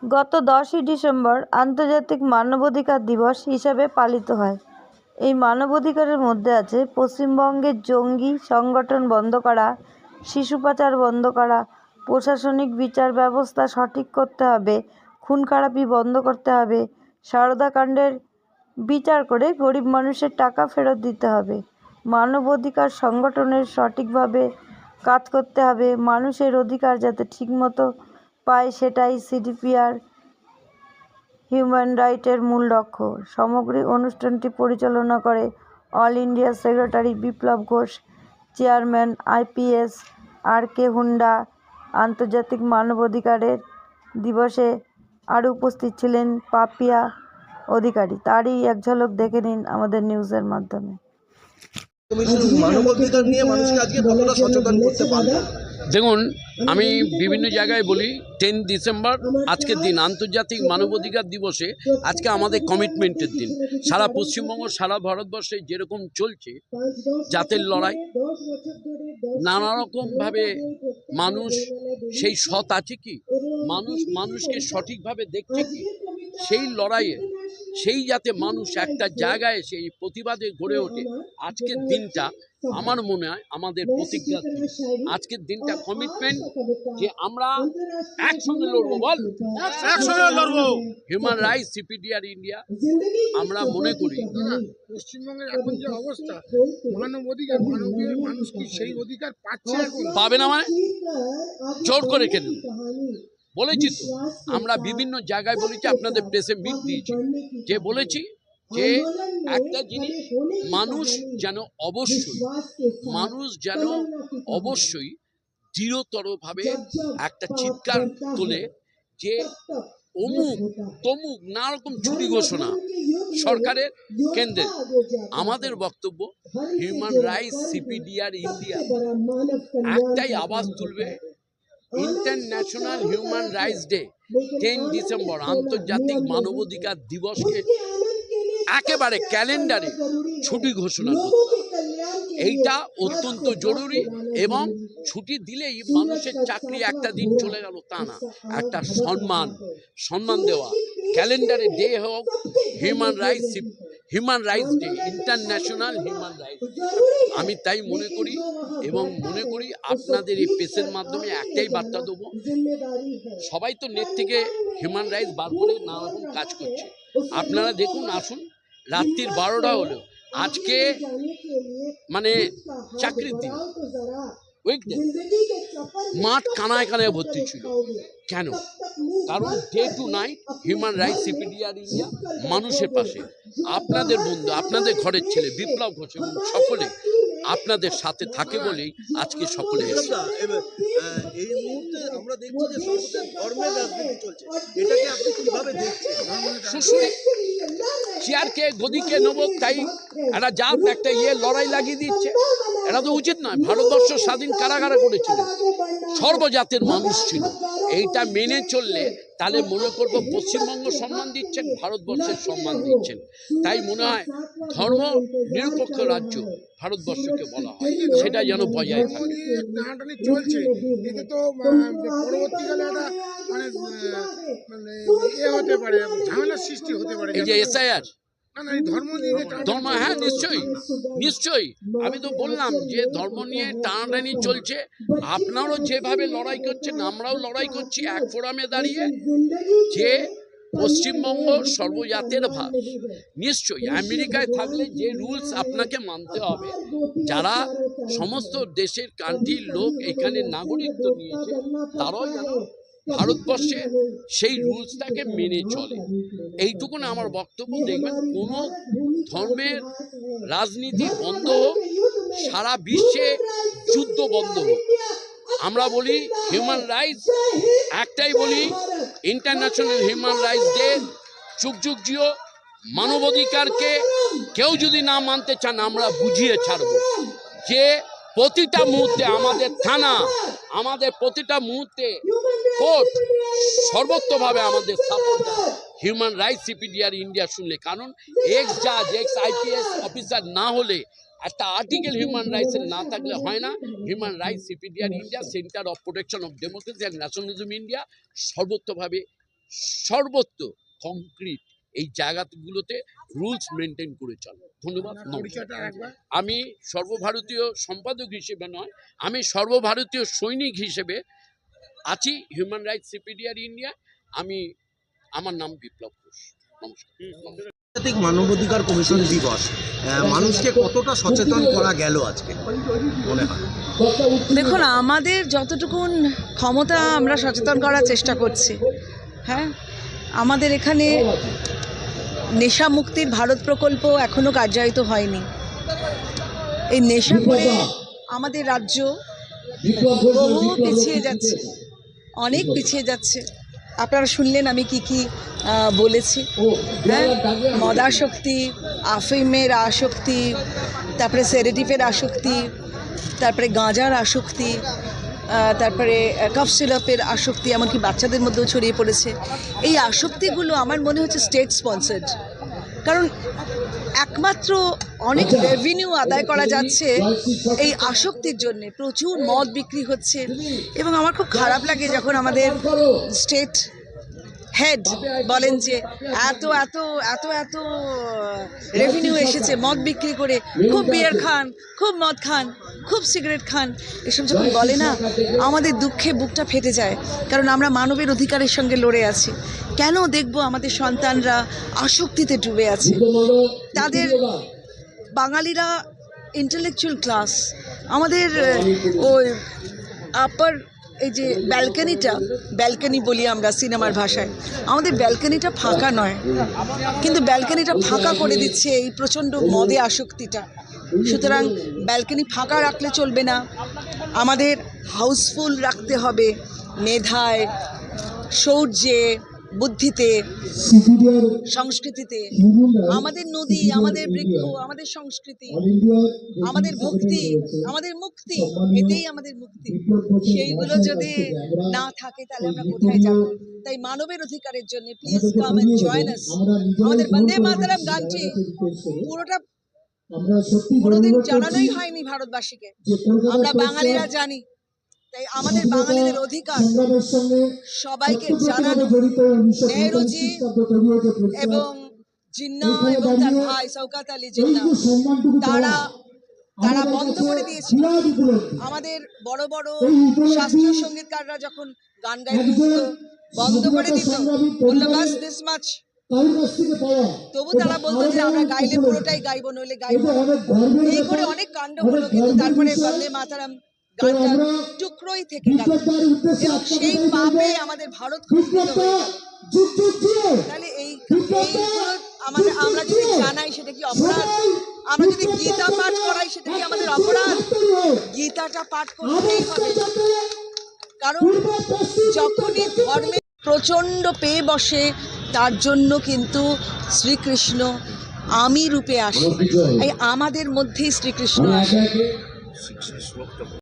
গত 10ই ডিসেম্বর আন্তর্জাতিক মানবাধিকার দিবস হিসাবে পালিত হয়। এই মানবাধিকারের মধ্যে আছে পশ্চিমবঙ্গের জঙ্গি সংগঠন বন্ধ করা, শিশু পাচার বন্ধ করা, প্রশাসনিক বিচার ব্যবস্থা সঠিক করতে হবে, খুন খারাপি বন্ধ করতে হবে, সারদাকাণ্ডের বিচার করে গরিব মানুষের টাকা ফেরত দিতে হবে, মানবাধিকার সংগঠনের সঠিকভাবে কাজ করতে হবে, মানুষের অধিকার যাতে ঠিকমতো পায় সেটাই সিডিপিআর হিউম্যান রাইটের মূল লক্ষ্য। সামগ্রিক অনুষ্ঠানটি পরিচালনা করে all India secretary Biplab Ghosh, chairman IPS R K. Hunda. আন্তর্জাতিক মানবাধিকারের দিবসে আরও উপস্থিত ছিলেন পাপিয়া অধিকারী। তারই এক ঝলক দেখে নিন আমাদের নিউজের মাধ্যমে। মানবাধিকার নিয়ে মানুষকে আজকে কতটা সচেতন করতে পারবে? দেখুন, আমি বিভিন্ন জায়গায় বলি 10 ডিসেম্বর আজকের দিন আন্তর্জাতিক মানবাধিকার দিবসে আজকে আমাদের কমিটমেন্টের দিন। সারা পশ্চিমবঙ্গ, সারা ভারতবর্ষে যেরকম চলছে জাতের লড়াই, নানা রকমভাবে মানুষ সেই সৎ আছে কি, মানুষকে সঠিকভাবে দেখছে কি, সেই লড়াইয়ে সেই যাতে মানুষ একটা জায়গায় সেই প্রতিবাদে গড়ে ওঠে। আজকের দিনটা আমার মনে হয় আমাদের প্রতিজ্ঞার দিন। আজকের দিনটা কমিটমেন্ট যে আমরা একসঙ্গে লড়বো, একসঙ্গে লড়বো। হিউম্যান রাইটস সিপিডিআর ইন্ডিয়া আমরা মনে করি পশ্চিমবঙ্গের এখন যে অবস্থা, মানবাধিকার মানুষ কি সেই অধিকার পাচ্ছে? পাবে না মানে জোর করে কেন বলেছি তো, আমরা বিভিন্ন জায়গায় বলেছি, আপনাদের প্রেসে মিট দিয়েছি, যে বলেছি যে একটা জিনিস মানুষ যেন অবশ্যই দৃঢ়তরভাবে একটা চিৎকার তোলে যে অমুক তমুক নানা রকম ছুটি ঘোষণা সরকারের কেন্দ্রে। আমাদের বক্তব্য হিউম্যান রাইটস সিপিডিআর ইন্ডিয়া একটাই আওয়াজ তুলবে, international human rights day 10 December আন্তর্জাতিক মানবাধিকার দিবসকে একেবারে ক্যালেন্ডারে ছুটি ঘোষণা করতে। এইটা অত্যন্ত জরুরি, এবং ছুটি দিলেই মানুষের চাকরি একটা দিন চলে গেল তা না, একটা সম্মান দেওয়া, ক্যালেন্ডারে ডে হোক human rights day, international human rights. আমি তাই মনে করি, এবং মনে করি আপনাদের এই প্রেসের মাধ্যমে একটাই বার্তা দেবো, সবাই তো নেট থেকে হিউম্যান রাইটস বার করে নানা রকম কাজ করছে। আপনারা দেখুন, আসুন, রাত্রির 12টা হলো, আজকে মানে চাকরির দিন, উইকডে, মাঠ কানায় কানায় ভর্তি ছিল। কেন? কারণ day to night human rights CPDR India মানুষের পাশে, আপনাদের বন্ধু, আপনাদের ঘরের ছেলে বিপ্লব ঘোষ এবং সকলে আপনাদের সাথে থাকে বলেই আজকে সকলে এসেছে। এই মুহূর্তে আমরা দেখছি যে সর্বত্র ধর্মের রাজনীতি চলছে, এটাকে আপনি কিভাবে দেখছেন? সুশুরি চেয়ারকে গদিকে নেব, তাই একটা জাত একটা লড়াই লাগিয়ে দিচ্ছে, এটা তো উচিত নয়। ভারতবর্ষ স্বাধীন কারাগারে করেছিল, সর্বজাতের মানুষ ছিল। এইটা মেনে চললে তাহলে মনে করবো পশ্চিমবঙ্গ সম্মান দিচ্ছেন, ভারতবর্ষের সম্মান দিচ্ছেন। তাই মনে হয় ধর্ম নিরপেক্ষ রাজ্য ভারতবর্ষকে বলা হয়, সেটা যেন বজায় থাকে। চলছে, এতে তো পরবর্তীকালে একটা মানে হতে পারে, ঝামেলার সৃষ্টি হতে পারে। এই যে এসআইআর ধর্ম, হ্যাঁ নিশ্চয়ই আমি তো বললাম যে ধর্ম নিয়ে টানাটানি চলছে। আপনারাও যেভাবে লড়াই করছেন আমরাও লড়াই করছি এক ফোরামে দাঁড়িয়ে, যে পশ্চিমবঙ্গ সর্বজাতের ভাব। নিশ্চয়ই আমেরিকায় থাকলে যে রুলস আপনাকে মানতে হবে, যারা সমস্ত দেশের কান্ট্রির লোক এখানে নাগরিকত্ব নিয়েছে, তারাও যেন ভারতবর্ষে সেই রুলসটাকে মেনে চলে। এইটুকু না আমার বক্তব্য। দেখবেন কোনো ধর্মের রাজনীতি বন্ধ হোক, সারা বিশ্বে যুদ্ধ বন্ধ হোক। আমরা বলি হিউম্যান রাইটস, একটাই বলি ইন্টারন্যাশনাল হিউম্যান রাইটস ডে, যুগ যুগ জিও। মানবাধিকারকে কেউ যদি না মানতে চান আমরা বুঝিয়ে ছাড়ব যে প্রতিটা মুহূর্তে আমাদের থানা, আমাদের প্রতিটা মুহূর্তে কোর্ট সর্বোচ্চভাবে আমাদের সাপোর্ট দেয় হিউম্যান রাইটস সিপিডিআর ইন্ডিয়া শুনলে। কারণ এক্স জাজ, এক্স আইপিএস অফিসার না হলে, একটা আর্টিকেল হিউম্যান রাইটসের না থাকলে হয় না। Human rights CPDR India, centre of protection of democracy and nationalism India, সর্বত্র কংক্রিট এই জায়গাগুলোতে রুলস মেনটেন করে চলে। ধন্যবাদ। পরিচয়টা একবার। আমি সর্বভারতীয় সম্পাদক হিসেবে নয়, আমি সর্বভারতীয় সৈনিক হিসেবে আছি হিউম্যান রাইটস সিপিডিআর ইন্ডিয়া। আমার নাম বিপ্লব ঘোষ। নমস্কার। আন্তর্জাতিক মানবাধিকার কমিশন দিবস, মানুষকে কতটা সচেতন করা গেল আজকে মনে হয়? দেখুন, আমাদের যতটুকুন ক্ষমতা আমরা সচেতন করার চেষ্টা করছি। হ্যাঁ, আমাদের এখানে নেশা মুক্তির ভারত প্রকল্প এখনো কার্যায়িত হয়নি। এই নেশা করে আমাদের রাজ্য বহু পিছিয়ে যাচ্ছে, অনেক পিছিয়ে যাচ্ছে। আপনারা শুনলেন আমি কি কি বলেছি। হ্যাঁ, মদাসক্তি, আফিমের আসক্তি, তারপরে সেডেটিভের আসক্তি, তারপরে গাঁজার আসক্তি, তারপরে কফ সিরাপের আসক্তি, এমনকি বাচ্চাদের মধ্যেও ছড়িয়ে পড়েছে। এই আসক্তিগুলো আমার মনে হচ্ছে স্টেট স্পন্সার্ড। কারণ একমাত্র অনেক রেভিনিউ আদায় করা যাচ্ছে এই আসক্তির জন্যে। প্রচুর মদ বিক্রি হচ্ছে এবং আমার খুব খারাপ লাগে যখন আমাদের স্টেট হেড বলেন যে এত এত এত এত রেভিনিউ এসেছে মদ বিক্রি করে, খুব বিয়ার খান, খুব মদ খান, খুব সিগারেট খান। এসব যখন বলে না, আমাদের দুঃখে বুকটা ফেটে যায়। কারণ আমরা মানবের অধিকারের সঙ্গে লড়ে আছি। কেন দেখব আমাদের সন্তানরা আসক্তিতে ডুবে আছে? তাদের বাঙালিরা ইন্টেলেকচুয়াল ক্লাস, আমাদের ওই আপার এই যে ব্যালকনি বলি আমরা সিনেমার ভাষায়, আমাদের ব্যালকনিটা ফাঁকা নয়, কিন্তু ব্যালকনিটা ফাঁকা করে দিচ্ছে এই প্রচণ্ড মদে আসক্তিটা। সুতরাং ব্যালকনি ফাঁকা রাখলে চলবে না, আমাদের হাউসফুল রাখতে হবে মেধায়, শৌর্যে, বুদ্ধিতে, সংস্কৃতিতে। আমাদের নদী, আমাদের বৃক্ষ, আমাদের সংস্কৃতি, আমাদের ভক্তি, আমাদের মুক্তি, এতেই আমাদের মুক্তি। সেইগুলো যদি না থাকে তাহলে আমরা কোথায় যাব? তাই মানবের অধিকারের জন্য please come and join us. আমাদের বন্দে মাতরম গানটি পুরোটা কোনোদিন জানানোই হয়নি ভারতবাসীকে, আমরা বাঙালিরা জানি। তাই আমাদের বাঙালিদের অধিকার সবাইকে জানানো। নেহরুজি এবং জিন্না এবং তার ভাই শওকত আলী জিন্না, তারা বন্ধ করে দিয়েছিল। আমাদের বড় বড় শাস্ত্রীয় সঙ্গীতকাররা যখন গান গাইতে বন্ধ করে দিত, বললো বাস দিস মাচ, তবু তারা বলতো যে আমরা গাইলে পুরোটাই গাইবো, নইলে গাইবো। এই করে অনেক কাণ্ড হলো, কিন্তু তারপরে বন্দে মাতরম গানটা টুকরোই থেকে গেল এবং সেই পাপে আমাদের ভারত খণ্ডিত হয়ে গেল। তাহলে আমরা যদি জানাই সেটা কি অপরাধ? আমরা যদি গীতা পাঠ করাই সেটা কি আমাদের অপরাধ? গীতাটা পাঠ করতেই হবে, কারণ যখনই ধর্মে প্রচণ্ড পেয়ে বসে তার জন্য কিন্তু শ্রীকৃষ্ণ আমি রূপে আসে। এই আমাদের মধ্যেই শ্রীকৃষ্ণ আসে।